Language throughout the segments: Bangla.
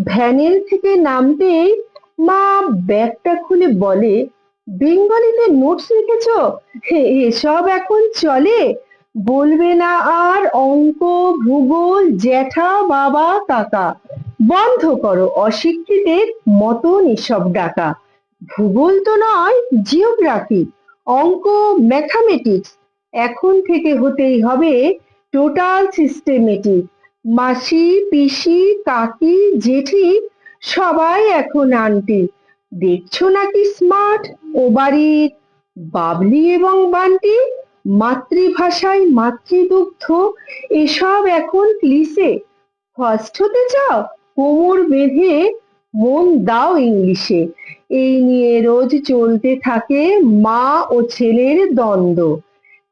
ভ্যানের থেকে নামতেই মা ব্যাগটা খুলে বলে, বেঙ্গলিতে নোটস লিখেছ? এসব এখন চলে? বলবে না আর অঙ্ক, ভূগোল, জ্যাঠা, বাবা, কাকা। বন্ধ করো অশিক্ষিতের মতন এসব ডাকা। ভূগোল তো নয়, জিওগ্রাফি, অঙ্ক, ম্যাথামেটিক্স এখন থেকে হতেই হবে টোটাল সিস্টেমেটিক। মাসি, পিসি, কাকি, জেঠি সবাই এখন আন্টি। দেখছো নাকি স্মার্ট ও বাড়ির বাবলি এবং বান্টি? মাতৃভাষায় মাতৃদুগ্ধ এসব এখন ক্লিশে। ফার্স্ট হতে চাও? কোমর বেঁধে মন দাও ইংলিশে। এই নিয়ে রোজ চলতে থাকে মা ও ছেলের দ্বন্দ্ব।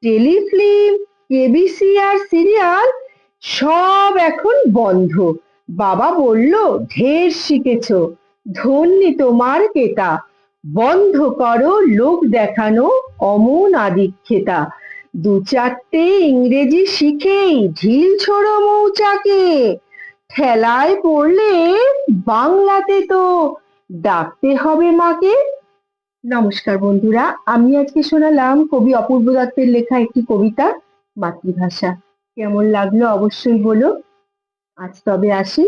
টেলিফিল্ম, কেবিসি আর সিরিয়াল সব এখন বন্ধ। বাবা বলল, ঢের শিখেছো, ধন্যি তোমার কেতা। বন্ধ করো লোক দেখানো অমন আদিক্ষেতা। দু চারটে ইংরেজি শিখেই ঢিল ছোড়ো মৌচাকে। ঠেলায় পড়লে বাংলাতে তো ডাকতে হবে মাকে। নমস্কার বন্ধুরা, আমি আজকে শোনালাম কবি অপূর্ব দত্তের লেখা একটি কবিতা, মাতৃভাষা। কেমন লাগলো অবশ্যই বলো। আজ তবে আসি।